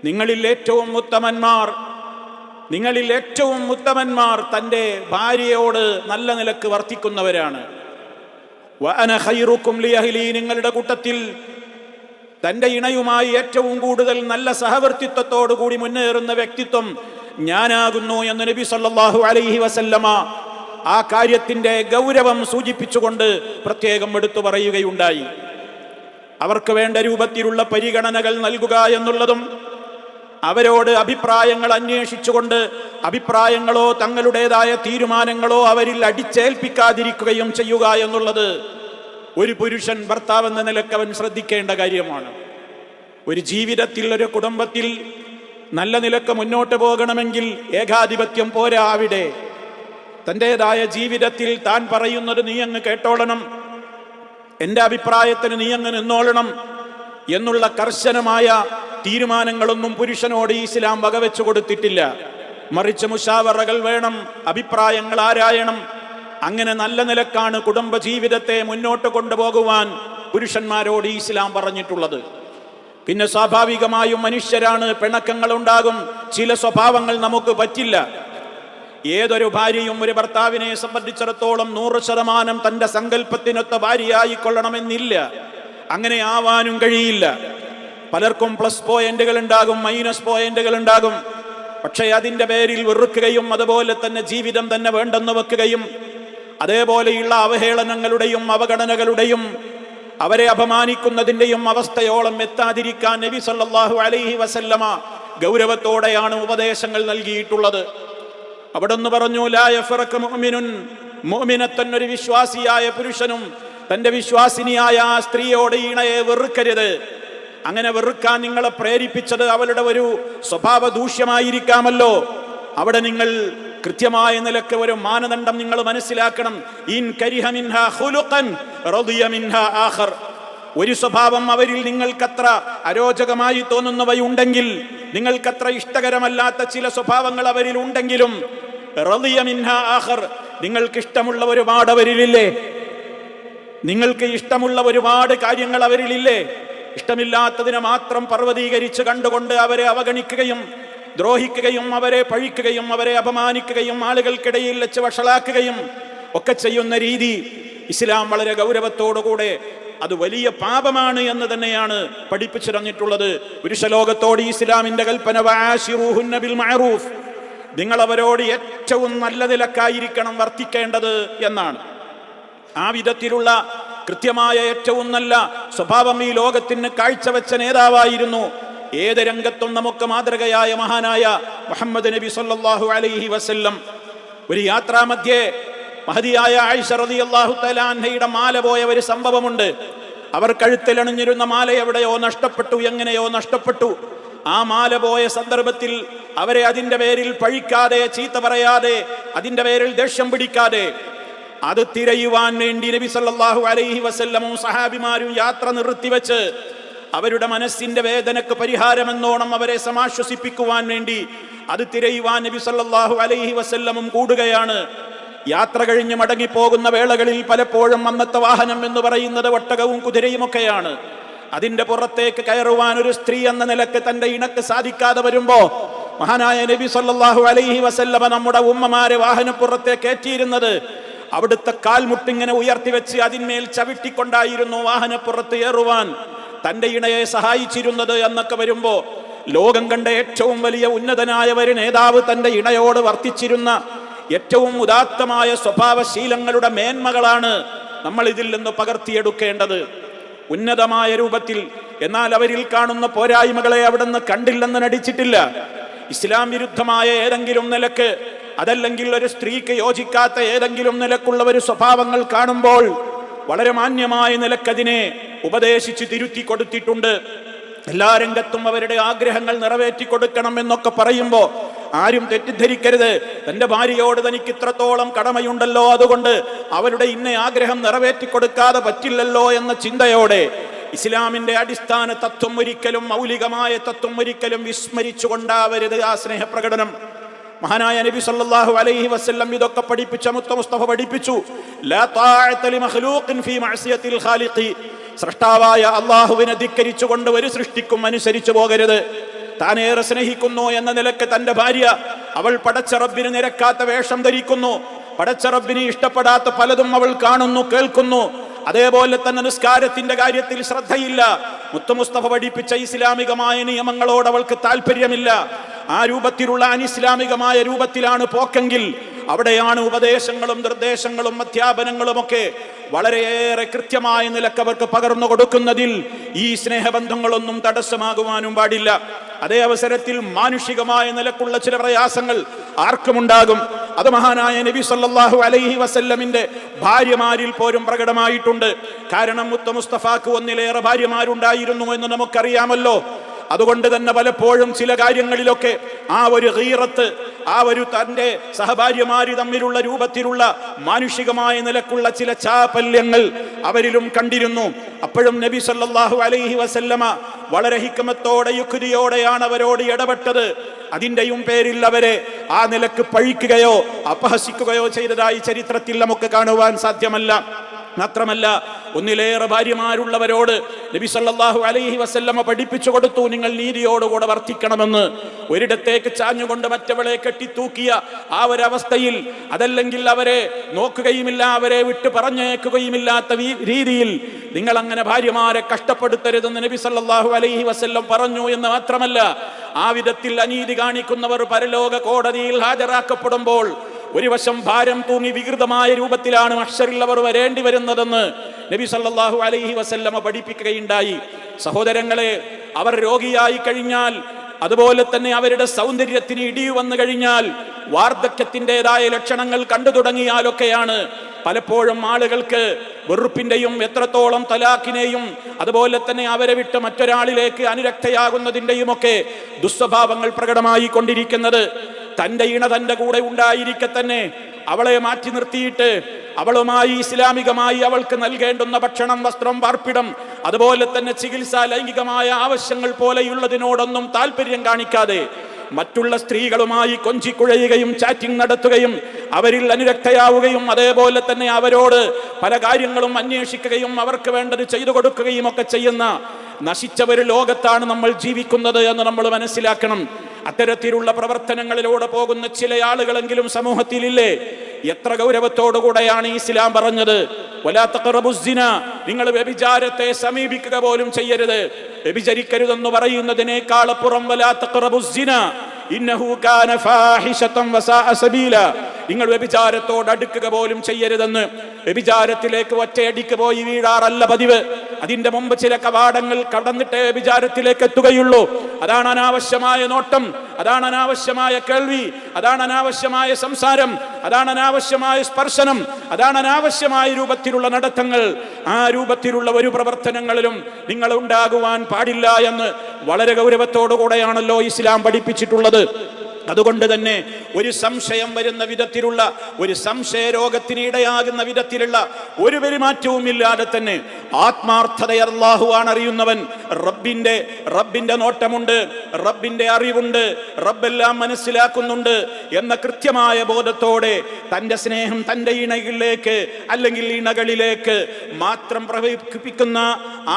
നിങ്ങളിൽ ഏറ്റവും ഉത്തമന്മാർ തൻ്റെ ഭാര്യയോട് നല്ല നിലക്ക് വർത്തിക്കുന്നവരാണ്. വഅന ഖൈറുക്കും ലിഅഹ്ലി, നിങ്ങളുടെ കൂട്ടത്തിൽ തൻ്റെ ഇണയുമായി ഏറ്റവും കൂടുതൽ നല്ല സഹവർത്തിത്വത്തോടു കൂടി മുന്നേറുന്ന വ്യക്തിത്വം ഞാനാകുന്നു എന്ന് നബി സല്ലല്ലാഹു അലൈഹി വസല്ലമ ആ കാര്യത്തിൻ്റെ ഗൗരവം സൂചിപ്പിച്ചുകൊണ്ട് പ്രത്യേകം എടുത്തു പറയുകയുണ്ടായി. അവർക്ക് വേണ്ട രൂപത്തിലുള്ള പരിഗണനകൾ നൽകുക എന്നുള്ളതും അവരോട് അഭിപ്രായങ്ങൾ അന്വേഷിച്ചുകൊണ്ട് അഭിപ്രായങ്ങളോ തങ്ങളുടേതായ തീരുമാനങ്ങളോ അവരിൽ അടിച്ചേൽപ്പിക്കാതിരിക്കുകയും ചെയ്യുക എന്നുള്ളത് ഒരു പുരുഷൻ ഭർത്താവെന്ന നിലക്ക് അവൻ ശ്രദ്ധിക്കേണ്ട കാര്യമാണ്. ഒരു ജീവിതത്തിൽ, ഒരു കുടുംബത്തിൽ നല്ല നിലക്ക് മുന്നോട്ട് പോകണമെങ്കിൽ ഏകാധിപത്യം പോരാ. അവിടെ തൻ്റെതായ ജീവിതത്തിൽ താൻ പറയുന്നത് നീ അങ്ങ് കേട്ടോളണം, എൻ്റെ അഭിപ്രായത്തിന് നീ അങ്ങ് നിന്നോളണം എന്നുള്ള കർശനമായ തീരുമാനങ്ങളൊന്നും പുരുഷനോട് ഇസ്ലാം വകവെച്ചു കൊടുത്തിട്ടില്ല. മറിച്ച് മുശാവറകൾ വേണം, അഭിപ്രായങ്ങൾ ആരായണം. അങ്ങനെ നല്ല നിലക്കാണ് കുടുംബ ജീവിതത്തെ മുന്നോട്ട് കൊണ്ടുപോകുവാൻ പുരുഷന്മാരോട് ഇസ്ലാം പറഞ്ഞിട്ടുള്ളത്. പിന്നെ സ്വാഭാവികമായും മനുഷ്യരാണ്, പിണക്കങ്ങൾ ഉണ്ടാകും, ചില സ്വഭാവങ്ങൾ നമുക്ക് പറ്റില്ല. ഏതൊരു ഭാര്യയും ഒരു ഭർത്താവിനെ സംബന്ധിച്ചിടത്തോളം 100% തൻ്റെ സങ്കല്പത്തിനൊത്ത ഭാര്യയായിക്കൊള്ളണമെന്നില്ല. അങ്ങനെ ആവാനും കഴിയില്ല. പലർക്കും പ്ലസ് പോയിന്റുകൾ ഉണ്ടാകും, മൈനസ് പോയിന്റുകൾ ഉണ്ടാകും. പക്ഷേ അതിൻ്റെ പേരിൽ വെറുക്കുകയും അതുപോലെ തന്നെ ജീവിതം തന്നെ വേണ്ടെന്ന് വെക്കുകയും അതേപോലെയുള്ള അവഹേളനങ്ങളുടെയും അവഗണനകളുടെയും അവരെ അപമാനിക്കുന്നതിൻ്റെയും അവസ്ഥയോളം എത്താതിരിക്കാൻ നബി സല്ലല്ലാഹു അലൈഹി വസല്ലമ ഗൗരവത്തോടെയാണ് ഉപദേശങ്ങൾ നൽകിയിട്ടുള്ളത്. അവിടുന്ന് പറഞ്ഞു, ലാ യഫറഖു മുഅ്മിനുൻ, മുഅ്മിനത്തൻ, ഒരു വിശ്വാസിയായ പുരുഷനും തൻ്റെ വിശ്വാസിനിയായ ആ സ്ത്രീയോട് ഇണയെ വെറുക്കരുത്. അങ്ങനെ വെറുക്കാൻ നിങ്ങളെ പ്രേരിപ്പിച്ചത് അവളുടെ ഒരു സ്വഭാവ ദൂഷ്യമായിരിക്കാമല്ലോ. അവിടെ നിങ്ങൾ കൃത്യമായ നിലക്ക് ഒരു മാനദണ്ഡം നിങ്ങൾ മനസ്സിലാക്കണം. ഇൻ കരിഹ മിൻഹാ ഖുലുഖൻ റദിയ മിൻഹാ ആഖർ, ഒരു സ്വഭാവം അവരിൽ നിങ്ങൾക്കത്ര അരോചകമായി തോന്നുന്നവയുണ്ടെങ്കിൽ, നിങ്ങൾക്കത്ര ഇഷ്ടകരമല്ലാത്ത ചില സ്വഭാവങ്ങൾ അവരിൽ ഉണ്ടെങ്കിലും റദിയ മിൻഹാ ആഖർ, നിങ്ങൾക്ക് ഇഷ്ടമുള്ള ഒരുപാട് അവരിലില്ലേ? നിങ്ങൾക്ക് ഇഷ്ടമുള്ള ഒരുപാട് കാര്യങ്ങൾ അവരിലില്ലേ? ഇഷ്ടമില്ലാത്തതിനെ മാത്രം പർവ്വതീകരിച്ച് കണ്ടുകൊണ്ട് അവരെ അവഗണിക്കുകയും ദ്രോഹിക്കുകയും അവരെ പഴിക്കുകയും അവരെ അപമാനിക്കുകയും ആളുകൾക്കിടയിൽ വെച്ച് വഷളാക്കുകയും ഒക്കെ ചെയ്യുന്ന രീതി ഇസ്ലാം വളരെ ഗൗരവത്തോടുകൂടെ അത് വലിയ പാപമാണ് എന്ന് തന്നെയാണ് പഠിപ്പിച്ചു തന്നിട്ടുള്ളത്. പുരുഷലോകത്തോട് ഇസ്ലാമിന്റെ കൽപ്പന വആശിറൂഹുന്ന ബിൽ മഅറൂഫ്, നിങ്ങൾ അവരോട് ഏറ്റവും നല്ല നിലക്കായിരിക്കണം വർത്തിക്കേണ്ടത് എന്നാണ്. ആ വിധത്തിലുള്ള കൃത്യമായ ഏറ്റവും നല്ല സ്വഭാവം ഈ ലോകത്തിന് കാഴ്ചവെച്ച നേതാവായിരുന്നു ഏത് രംഗത്തും നമുക്ക് മാതൃകയായ മഹാനായ മുഹമ്മദ് നബി സല്ലല്ലാഹു അലൈഹി വസല്ലം. ഒരു യാത്രാമധ്യേ മഹദിയായ ആയിഷ റളിയല്ലാഹു തആല അൻഹയുടെ മാല പോയ ഒരു സംഭവമുണ്ട്. അവർ കഴുത്തിലണിഞ്ഞിരുന്ന മാല എവിടെയോ നഷ്ടപ്പെട്ടു, എങ്ങനെയോ നഷ്ടപ്പെട്ടു. ആ മാല പോയ സന്ദർഭത്തിൽ അവരെ അതിൻ്റെ പേരിൽ പഴിക്കാതെ, ചീത്ത പറയാതെ, അതിൻ്റെ പേരിൽ ദേഷ്യം പിടിക്കാതെ അത് തിരയുവാൻ വേണ്ടി നബി സല്ലല്ലാഹു അലൈഹി വസല്ലമും സഹാബിമാരും യാത്ര നിർത്തിവെച്ച് അവരുടെ മനസ്സിന്റെ വേദനക്ക് പരിഹാരമെന്നോണം അവരെ സമാശ്വസിപ്പിക്കുവാൻ വേണ്ടി അത് തിരയുവാൻ നബി സല്ലല്ലാഹു അലൈഹി വസല്ലമും കൂടുകയാണ്. യാത്ര കഴിഞ്ഞ് മടങ്ങിപ്പോകുന്ന വേളകളിൽ പലപ്പോഴും അന്നത്തെ വാഹനം എന്ന് പറയുന്നത് ഒട്ടകവും കുതിരയുമൊക്കെയാണ്. അതിൻ്റെ പുറത്തേക്ക് കയറുവാൻ ഒരു സ്ത്രീ എന്ന നിലക്ക് തൻ്റെ ഇണക്ക് സാധിക്കാതെ വരുമ്പോ മഹാനായ നബി സല്ലല്ലാഹു അലൈഹി വസല്ലമ നമ്മുടെ ഉമ്മമാരെ വാഹനപ്പുറത്തേക്ക് കയറ്റിയിരുന്നത് അവിടുത്തെ കാൽമുട്ടിങ്ങനെ ഉയർത്തിവെച്ച് അതിന്മേൽ ചവിട്ടിക്കൊണ്ടായിരുന്നു വാഹനപ്പുറത്ത് ഏറുവാൻ തൻ്റെ ഇണയെ സഹായിച്ചിരുന്നത് എന്നൊക്കെ വരുമ്പോ ലോകം കണ്ട ഏറ്റവും വലിയ ഉന്നതനായ ഒരു നേതാവ് തൻ്റെ ഇണയോട് വർത്തിച്ചിരുന്ന ഏറ്റവും ഉദാത്തമായ സ്വഭാവശീലങ്ങളുടെ മേന്മകളാണ് നമ്മൾ ഇതിൽ നിന്ന് പകർത്തിയെടുക്കേണ്ടത് ഉന്നതമായ രൂപത്തിൽ. എന്നാൽ അവരിൽ കാണുന്ന പോരായ്മകളെ അവിടുന്ന് കണ്ടില്ലെന്ന് നടിച്ചിട്ടില്ല. ഇസ്ലാം വിരുദ്ധമായ ഏതെങ്കിലും നിലക്ക്, അതല്ലെങ്കിൽ ഒരു സ്ത്രീക്ക് യോജിക്കാത്ത ഏതെങ്കിലും നിലക്കുള്ള ഒരു സ്വഭാവങ്ങൾ കാണുമ്പോൾ വളരെ മാന്യമായ നിലക്കതിനെ ഉപദേശിച്ച് തിരുത്തി കൊടുത്തിട്ടുണ്ട്. എല്ലാ രംഗത്തും അവരുടെ ആഗ്രഹങ്ങൾ നിറവേറ്റി കൊടുക്കണം എന്നൊക്കെ പറയുമ്പോൾ ആരും തെറ്റിദ്ധരിക്കരുത്. തൻ്റെ ഭാര്യയോട് തനിക്ക് ഇത്രത്തോളം കടമയുണ്ടല്ലോ, അതുകൊണ്ട് അവരുടെ ഇന്ന ആഗ്രഹം നിറവേറ്റി കൊടുക്കാതെ പറ്റില്ലല്ലോ എന്ന ചിന്തയോടെ ഇസ്ലാമിന്റെ അടിസ്ഥാന തത്വം ഒരിക്കലും, മൗലികമായ തത്വം ഒരിക്കലും വിസ്മരിച്ചുകൊണ്ടാവരുത് ആ സ്നേഹപ്രകടനം. മഹാനായ നബി സല്ലല്ലാഹു അലൈഹി വസല്ലം ഇതൊക്കെ പഠിപ്പിച്ച മുസ്തഫ പഠിപ്പിച്ചു, ലാ തഅത ലിമഖ്ലൂഖിൻ ഫീ മഅസിയത്തിൽ ഖാലിഖി, സൃഷ്ടാവായ അല്ലാഹുവിനെ ധിക്കരിച്ചുകൊണ്ട് ഒരു സൃഷ്ടിക്കും അനുസരിച്ചു പോകരുത്. താനേറെ സ്നേഹിക്കുന്നു എന്ന നിലക്ക് തന്റെ ഭാര്യ അവൾ പടച്ച റബ്ബിന് നിരക്കാത്ത വേഷം ധരിക്കുന്നു, പടച്ച റബ്ബിന് ഇഷ്ടപ്പെടാത്ത പലതും അവൾ കാണുന്നു, കേൾക്കുന്നു. അതേപോലെ തന്നെ നിസ്കാരത്തിന്റെ കാര്യത്തിൽ ശ്രദ്ധയില്ല. മുത്തു മുസ്തഫ പഠിപ്പിച്ച ഇസ്ലാമികമായ നിയമങ്ങളോട് അവൾക്ക് താല്പര്യമില്ല. ആ രൂപത്തിലുള്ള അനിസ്ലാമികമായ രൂപത്തിലാണ് പോക്കെങ്കിൽ അവിടെയാണ് ഉപദേശങ്ങളും നിർദ്ദേശങ്ങളും അധ്യാപനങ്ങളും ഒക്കെ വളരെയേറെ കൃത്യമായ നിലക്ക് അവർക്ക് പകർന്നു കൊടുക്കുന്നതിൽ ഈ സ്നേഹബന്ധങ്ങളൊന്നും തടസ്സമാകുവാനും പാടില്ല. അതേ അവസരത്തിൽ മാനുഷികമായ നിലക്കുള്ള ചില പ്രയാസങ്ങൾ ആർക്കുമുണ്ടാകും. അത് മഹാനായ നബി സല്ലല്ലാഹു അലൈഹി വസല്ലമിന്റെ ഭാര്യമാരിൽ പോലും പ്രകടമായിട്ടുണ്ട്. കാരണം മുത്ത മുസ്തഫാക്ക് ഒന്നിലേറെ ഭാര്യമാരുണ്ടായിരുന്നു എന്ന് നമുക്കറിയാമല്ലോ. അതുകൊണ്ട് തന്നെ പലപ്പോഴും ചില കാര്യങ്ങളിലൊക്കെ ആ ഒരു ഗീറത്ത്, ആ ഒരു തന്റെ സഹഭാര്യമാര് തമ്മിലുള്ള രൂപത്തിലുള്ള മാനുഷികമായ നിലക്കുള്ള ചില ചാപല്യങ്ങൾ അവരിലും കണ്ടിരുന്നു. അപ്പോഴും നബി സല്ലല്ലാഹു അലൈഹി വസല്ലമ വളരെ ഹിക്മത്തോടെ യുക്തിയോടെയാണ് അവരോട് ഇടപെട്ടത്. അതിന്റെയും പേരിൽ അവരെ ആ നിലക്ക് പഴിക്കുകയോ അപഹസിക്കുകയോ ചെയ്തതായി ചരിത്രത്തിൽ നമുക്ക് കാണുവാൻ സാധ്യമല്ല. മാത്രമല്ല, ഒന്നിലേറെ ഭാര്യമാരുള്ളവരോട് നബി സല്ലല്ലാഹു അലൈഹി വസല്ലമ പഠിപ്പിച്ചു കൊടുത്തു, നിങ്ങൾ നീതിയോടുകൂടെ വർത്തിക്കണമെന്ന്. ഒരിടത്തേക്ക് ചാഞ്ഞുകൊണ്ട് മറ്റവളെ കെട്ടിത്തൂക്കിയ ആ ഒരവസ്ഥയിൽ, അതല്ലെങ്കിൽ അവരെ നോക്കുകയുമില്ല, അവരെ വിട്ട് പറഞ്ഞേക്കുകയുമില്ലാത്ത രീതിയിൽ നിങ്ങൾ അങ്ങനെ ഭാര്യമാരെ കഷ്ടപ്പെടുത്തരുതെന്ന് നബി സല്ലല്ലാഹു അലൈഹി വസല്ലം പറഞ്ഞു എന്ന് മാത്രമല്ല, ആ വിധത്തിൽ അനീതി കാണിക്കുന്നവർ പരലോക കോടതിയിൽ ഹാജരാക്കപ്പെടുമ്പോൾ ഒരു വശം ഭാരം തൂങ്ങി വികൃതമായ രൂപത്തിലാണ് മഹ്ശറിൽ അവർ വരേണ്ടി വരുന്നതെന്ന് നബി സല്ലല്ലാഹു അലൈഹി വസല്ലമ പഠിപ്പിക്കുകയുണ്ടായി. സഹോദരങ്ങളെ, അവർ രോഗിയായി കഴിഞ്ഞാൽ, അതുപോലെ തന്നെ അവരുടെ സൗന്ദര്യത്തിന് ഇടിവ് വന്നു കഴിഞ്ഞാൽ, വാർദ്ധക്യത്തിൻ്റെതായ ലക്ഷണങ്ങൾ കണ്ടു തുടങ്ങിയാലൊക്കെയാണ് പലപ്പോഴും ആളുകൾക്ക് വെറുപ്പിന്റെയും എത്രത്തോളം തലാഖിനെയും അതുപോലെ തന്നെ അവരെ വിട്ട് മറ്റൊരാളിലേക്ക് അനുരക്തയാകുന്നതിൻ്റെയും ഒക്കെ ദുസ്വഭാവങ്ങൾ പ്രകടമായി കൊണ്ടിരിക്കുന്നത്. തൻ്റെ ഇണ തൻ്റെ കൂടെ ഉണ്ടായിരിക്കെ തന്നെ അവളെ മാറ്റി നിർത്തിയിട്ട് അവളുമായി ഇസ്ലാമികമായി അവൾക്ക് നൽകേണ്ടുന്ന ഭക്ഷണം, വസ്ത്രം, പാർപ്പിടം, അതുപോലെ തന്നെ ചികിത്സ, ലൈംഗികമായ ആവശ്യങ്ങൾ പോലെയുള്ളതിനോടൊന്നും താല്പര്യം കാണിക്കാതെ മറ്റുള്ള സ്ത്രീകളുമായി കൊഞ്ചിക്കുഴയുകയും ചാറ്റിംഗ് നടത്തുകയും അവരിൽ അനുരക്തയാവുകയും അതേപോലെ തന്നെ അവരോട് പല കാര്യങ്ങളും അന്വേഷിക്കുകയും അവർക്ക് വേണ്ടത് ചെയ്തു കൊടുക്കുകയും ഒക്കെ ചെയ്യുന്ന നശിച്ച ഒരു ലോകത്താണ് നമ്മൾ ജീവിക്കുന്നത് എന്ന് നമ്മൾ മനസ്സിലാക്കണം. അത്തരത്തിലുള്ള പ്രവർത്തനങ്ങളിലൂടെ പോകുന്ന ചില ആളുകളെങ്കിലും സമൂഹത്തിലില്ലേ? എത്ര ഗൗരവത്തോടുകൂടെയാണ് ഇസ്ലാം പറഞ്ഞത്, വലാ തഖറബുസ്സിന, നിങ്ങൾ വ്യഭിചാരത്തെ സമീപിക്കുക പോലും ചെയ്യരുത്. വ്യഭിചരിക്കരുതെന്ന് പറയുന്നതിനേക്കാൾ അപ്പുറം വലാ തഖറബുസ്സിന ഇന്നഹു കാന ഫാഹിശതൻ വസാഅ സബീല, നിങ്ങൾ വ്യഭിചാരത്തോട് അടുക്കുക പോലും ചെയ്യരുതെന്ന്. വ്യഭിചാരത്തിലേക്ക് ഒറ്റയടിക്ക് പോയി വീഴാറല്ല പതിവ്. അതിന്റെ മുമ്പ് ചില കവാടങ്ങൾ കടന്നിട്ടേ വ്യഭിചാരത്തിലേക്ക് എത്തുകയുള്ളൂ. അതാണ് അനാവശ്യമായ നോട്ടം, അതാണ് അനാവശ്യമായ കേൾവി, അതാണ് അനാവശ്യമായ സംസാരം, അതാണ് അനാവശ്യമായ സ്പർശനം, അതാണ് അനാവശ്യമായ രൂപത്തിലുള്ള നടത്തങ്ങൾ. ആ രൂപത്തിലുള്ള ഒരു പ്രവർത്തനങ്ങളിലും നിങ്ങൾ ഉണ്ടാകുവാൻ പാടില്ല എന്ന് വളരെ ഗൗരവത്തോടുകൂടെയാണല്ലോ ഇസ്ലാം പഠിപ്പിച്ചിട്ടുള്ളത്. അതുകൊണ്ട് തന്നെ ഒരു സംശയം വരുന്ന വിധത്തിലുള്ള, ഒരു സംശയ രോഗത്തിന് ഇടയാകുന്ന വിധത്തിലുള്ള ഒരു പെരുമാറ്റവും ഇല്ലാതെ തന്നെ ആത്മാർത്ഥതയെ അല്ലാഹുവാണ് അറിയുന്നവൻ. റബ്ബിന്റെ നോട്ടമുണ്ട്, റബ്ബിന്റെ അറിവുണ്ട്, റബ്ബെല്ലാം മനസ്സിലാക്കുന്നുണ്ട് എന്ന കൃത്യമായ ബോധത്തോടെ തൻ്റെ സ്നേഹം തൻ്റെ ഇണകളിലേക്ക് അല്ലെങ്കിൽ ഇണകളിലേക്ക് മാത്രം പ്രകടിപ്പിക്കുന്ന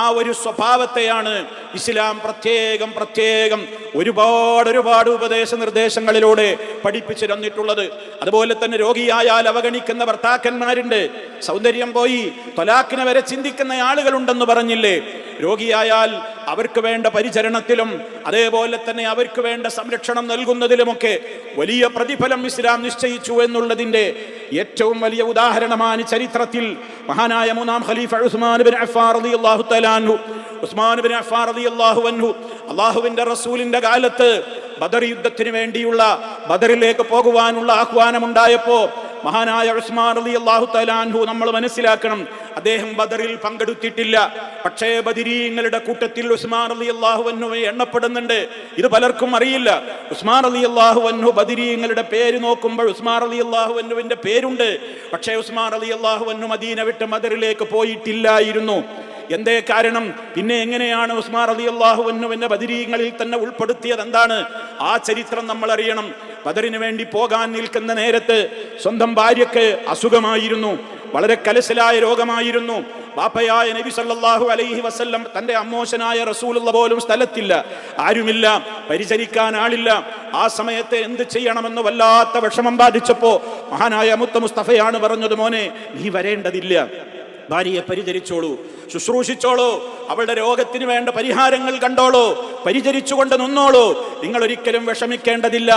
ആ ഒരു സ്വഭാവത്തെയാണ് ഇസ്ലാം പ്രത്യേകം ഒരുപാട് ഉപദേശ നിർദ്ദേശങ്ങളിലൂടെ പഠിപ്പിച്ചു തന്നിട്ടുള്ളത്. അതുപോലെ തന്നെ രോഗിയായാൽ അവഗണിക്കുന്ന ഭർത്താക്കന്മാരുണ്ട്. സൗന്ദര്യം പോയി ത്വലാഖിനെ വരെ ചിന്തിക്കുന്ന ആളുകളുണ്ടെന്ന് പറഞ്ഞില്ലേ? രോഗിയായാൽ അവർക്ക് വേണ്ട പരിചരണത്തിലും അതേപോലെ തന്നെ അവർക്ക് വേണ്ട സംരക്ഷണം നൽകുന്നതിലുമൊക്കെ വലിയ പ്രതിഫലം ഇസ്ലാം നിശ്ചയിച്ചു എന്നുള്ളതിൻ്റെ ഏറ്റവും വലിയ ഉദാഹരണമാണ് ചരിത്രത്തിൽ മഹാനായ മൂന്നാം ഖലീഫ ഉസ്മാൻ ഇബ്നു അഫ്ഫാൻ റളിയല്ലാഹു തആല അൻഹു. ഉസ്മാൻ ഇബ്നു അഫ്ഫാൻ റളിയല്ലാഹു അൻഹു അല്ലാഹുവിന്റെ റസൂലിന്റെ കാലത്ത് ബദർ യുദ്ധത്തിന് വേണ്ടിയുള്ള ബദറിലേക്ക് പോകുവാനുള്ള ആഹ്വാനമുണ്ടായപ്പോ മഹാനായ ഉസ്മാൻ റളിയല്ലാഹു തആല അൻഹു നമ്മൾ മനസ്സിലാക്കണം, അദ്ദേഹം ബദറിൽ പങ്കെടുത്തിട്ടില്ല. പക്ഷേ ബദരീങ്ങളുടെ കൂട്ടത്തിൽ ഉസ്മാൻ റളിയല്ലാഹു അൻഹു എണ്ണപ്പെടുന്നുണ്ട്. ഇത് പലർക്കും അറിയില്ല. ഉസ്മാൻ റളിയല്ലാഹു അൻഹു ബദരീങ്ങളുടെ പേര് നോക്കുമ്പോൾ ഉസ്മാൻ റളിയല്ലാഹു അൻഹുവിന്റെ പേരുണ്ട്. പക്ഷേ ഉസ്മാൻ റളിയല്ലാഹു അൻഹു മദീന വിട്ട് ബദറിലേക്ക് പോയിട്ടില്ലായിരുന്നു. എന്തേ കാരണം? പിന്നെ എങ്ങനെയാണ് ഉസ്മാൻ റളിയല്ലാഹു അൻഹുവിനെ ബദരീങ്ങളിൽ തന്നെ ഉൾപ്പെടുത്തിയത്? എന്താണ് ആ ചരിത്രം നമ്മൾ അറിയണം. ബദറിന് വേണ്ടി പോകാൻ നിൽക്കുന്ന നേരത്ത് സ്വന്തം ഭാര്യക്ക് അസുഖമായിരുന്നു, വളരെ കലശലായ രോഗമായിരുന്നു. ബാപ്പയായ നബി സല്ലല്ലാഹു അലൈഹി വസല്ലം തന്റെ അമ്മോശനായ റസൂലുള്ള പോലും സ്ഥലത്തില്ല, ആരുമില്ല, പരിചരിക്കാൻ ആളില്ല. ആ സമയത്ത് എന്ത് ചെയ്യണമെന്ന് വല്ലാത്ത വിഷമം ബാധിച്ചപ്പോ മഹാനായ മുത്ത മുസ്തഫയാണ് പറഞ്ഞത്, മോനെ നീ വരേണ്ടതില്ല, ഭാര്യയെ പരിചരിച്ചോളൂ, ശുശ്രൂഷിച്ചോളൂ, അവളുടെ രോഗത്തിന് വേണ്ട പരിഹാരങ്ങൾ കണ്ടോളൂ, പരിചരിച്ചുകൊണ്ട് നിന്നോളൂ, നിങ്ങൾ ഒരിക്കലും വിഷമിക്കേണ്ടതില്ല.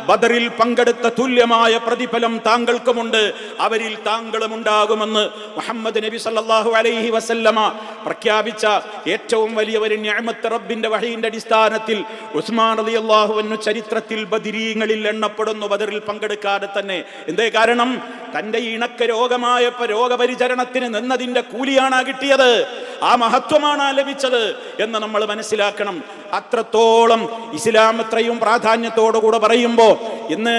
ബദറിൽ പങ്കെടുത്ത തുല്യമായ പ്രതിഫലം താങ്കൾക്കുമുണ്ട്, അവരിൽ താങ്കളും ഉണ്ടാകുമെന്ന് മുഹമ്മദ് നബി സല്ലല്ലാഹു അലൈഹി വസല്ലമ പ്രഖ്യാപിച്ച ഏറ്റവും വലിയ ഒരു നിഅമത്ത് റബ്ബിന്റെ വഹയിന്റെ അടിസ്ഥാനത്തിൽ ഉസ്മാൻ റളിയല്ലാഹു അൻഹു ചരിത്രത്തിൽ ബദരീങ്ങളിൽ എണ്ണപ്പെടുന്നു, ബദറിൽ പങ്കെടുക്കാതെ തന്നെ. എന്തേ കാരണം? തന്റെ ഇണക്ക രോഗമായപ്പോ രോഗപരിചരണത്തിന് നിന്നതിന്റെ കൂലിയാണ് കിട്ടിയത്, ആ മഹത്വമാണ് ലഭിച്ചത് എന്ന് നമ്മൾ മനസ്സിലാക്കണം. അത്രത്തോളം ഇസ്ലാം അത്രയും പ്രാധാന്യത്തോടുകൂടെ പറയുമ്പോ ഇന്ന്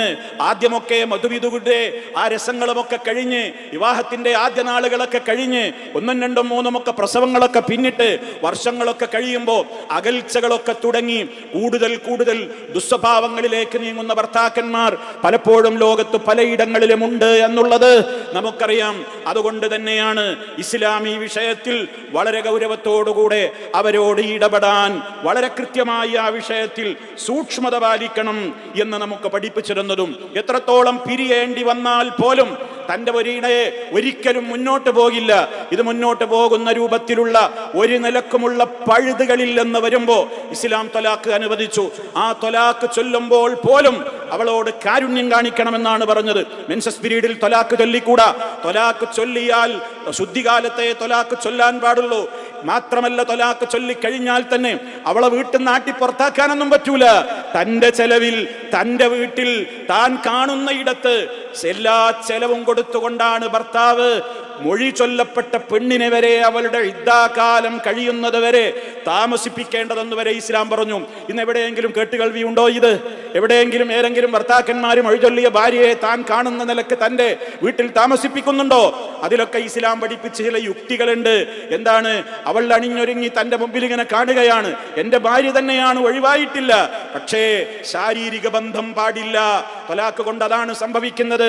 ആദ്യമൊക്കെ മധുവിധുകളുടെ ആ രസങ്ങളുമൊക്കെ കഴിഞ്ഞ്, വിവാഹത്തിന്റെ ആദ്യ നാളുകളൊക്കെ കഴിഞ്ഞ്, 1ഉം 2ഉം 3ഉം ഒക്കെ പ്രസവങ്ങളൊക്കെ പിന്നിട്ട് വർഷങ്ങളൊക്കെ കഴിയുമ്പോൾ അകൽച്ചകളൊക്കെ തുടങ്ങി കൂടുതൽ കൂടുതൽ ദുസ്വഭാവങ്ങളിലേക്ക് നീങ്ങുന്ന ഭർത്താക്കന്മാർ പലപ്പോഴും ലോകത്ത് പലയിടങ്ങളിലും ഉണ്ട് എന്നുള്ളത് നമുക്കറിയാം. അതുകൊണ്ട് തന്നെയാണ് ഇസ്ലാം ഈ വിഷയത്തിൽ വളരെ ഗൗരവത്തോടുകൂടെ അവരോട് ഇടപെടാൻ, വളരെ കൃത്യമായി ആ വിഷയത്തിൽ സൂക്ഷ്മത പാലിക്കണം എന്ന് നമുക്ക് പഠിപ്പിച്ചിരുന്നതും. എത്രത്തോളം പിരിയേണ്ടി വന്നാൽ പോലും തന്റെ ഒരിണയെ ഒരിക്കലും മുന്നോട്ട് പോകില്ല, ഇത് മുന്നോട്ട് പോകുന്ന രൂപത്തിലുള്ള ഒരു നിലക്കുമുള്ള പഴുതുകളിൽ എന്ന് വരുമ്പോ ഇസ്ലാം ത്വലാഖ് അനുവദിച്ചു. ആ ത്വലാഖ് ചൊല്ലുമ്പോൾ പോലും അവളോട് കാരുണ്യം കാണിക്കണമെന്നാണ് പറഞ്ഞത്. മെൻസസ് പീരീഡിൽ ത്വലാഖ് ചൊല്ലിക്കൂടാ, ത്വലാഖ് ചൊല്ലിയാൽ ശുദ്ധികാലത്തെ ത്വലാഖ് ചൊല്ലാൻ പാടുള്ളൂ. മാത്രമല്ല, ത്വലാഖ് ചൊല്ലിക്കഴിഞ്ഞാൽ തന്നെ അവളെ വീട്ടിൽ നാട്ടി പുറത്താക്കാനൊന്നും പറ്റൂല. തന്റെ ചെലവിൽ തന്റെ വീട്ടിൽ താൻ കാണുന്ന ഇടത്ത് എല്ലാ ചെലവും കൊടുത്തുകൊണ്ടാണ് ഭർത്താവ് മൊഴി ചൊല്ലപ്പെട്ട പെണ്ണിനെ വരെ അവളുടെ ഇദ്ദാകാലം കഴിയുന്നത് വരെ താമസിപ്പിക്കേണ്ടതെന്ന് വരെ ഇസ്ലാം പറഞ്ഞു. ഇന്ന് എവിടെയെങ്കിലും കേട്ടുകേൾവി ഉണ്ടോ? ഇത് എവിടെയെങ്കിലും ഏതെങ്കിലും ഭർത്താക്കന്മാർ മൊഴി ചൊല്ലിയ ഭാര്യയെ താൻ കാണുന്ന നിലക്ക് തന്റെ വീട്ടിൽ താമസിപ്പിക്കുന്നുണ്ടോ? അതിലൊക്കെ ഇസ്ലാം പഠിപ്പിച്ച ചില യുക്തികളുണ്ട്. എന്താണ്? അവൾ അണിഞ്ഞൊരുങ്ങി തന്റെ മുമ്പിൽ ഇങ്ങനെ കാണുകയാണ്, എന്റെ ഭാര്യ തന്നെയാണ്, ഒഴിവായിട്ടില്ല, പക്ഷേ ശാരീരിക ബന്ധം പാടില്ല. ത്വലാഖ് കൊണ്ട് അതാണ് സംഭവിക്കുന്നത്.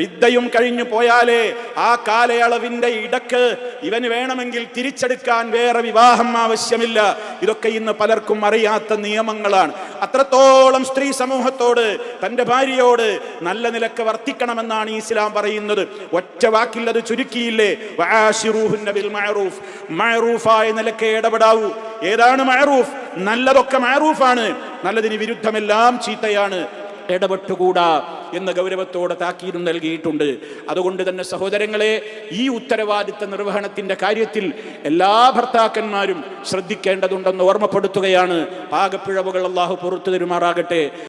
ഇദ്ദയും കഴിഞ്ഞു പോയാലേ ആ കാലയളവിന്റെ ഇടക്ക് ഇവന് വേണമെങ്കിൽ തിരിച്ചെടുക്കാൻ വേറെ വിവാഹം ആവശ്യമില്ല. ഇതൊക്കെ ഇന്ന് പലർക്കും അറിയാത്ത നിയമങ്ങളാണ്. അത്രത്തോളം സ്ത്രീ സമൂഹത്തോട്, തന്റെ ഭാര്യയോട് നല്ല നിലക്ക് വർത്തിക്കണമെന്നാണ് ഇസ്ലാം പറയുന്നത്. ഒറ്റ വാക്കിൽ അത് ചുരുക്കിയില്ലേ, വആശിറൂഹുന്ന ബിൽ മഅറൂഫ്, മഅറൂഫായ നിലക്ക് ഇടപെടാവൂ. ഏതാണ് മഅറൂഫ്? നല്ലതൊക്കെ മഅറൂഫാണ്, നല്ലതിന് വിരുദ്ധമെല്ലാം ചീത്തയാണ്, ഇടപെട്ടുകൂടാ എന്ന് ഗൗരവത്തോടെ താക്കീതും നൽകിയിട്ടുണ്ട്. അതുകൊണ്ട് തന്നെ സഹോദരങ്ങളെ, ഈ ഉത്തരവാദിത്ത നിർവഹണത്തിന്റെ കാര്യത്തിൽ എല്ലാ ഭർത്താക്കന്മാരും ശ്രദ്ധിക്കേണ്ടതുണ്ടെന്ന് ഓർമ്മപ്പെടുത്തുകയാണ്. പാകപ്പിഴവുകൾ അല്ലാഹു പുറത്തു തരുമാറാകട്ടെ.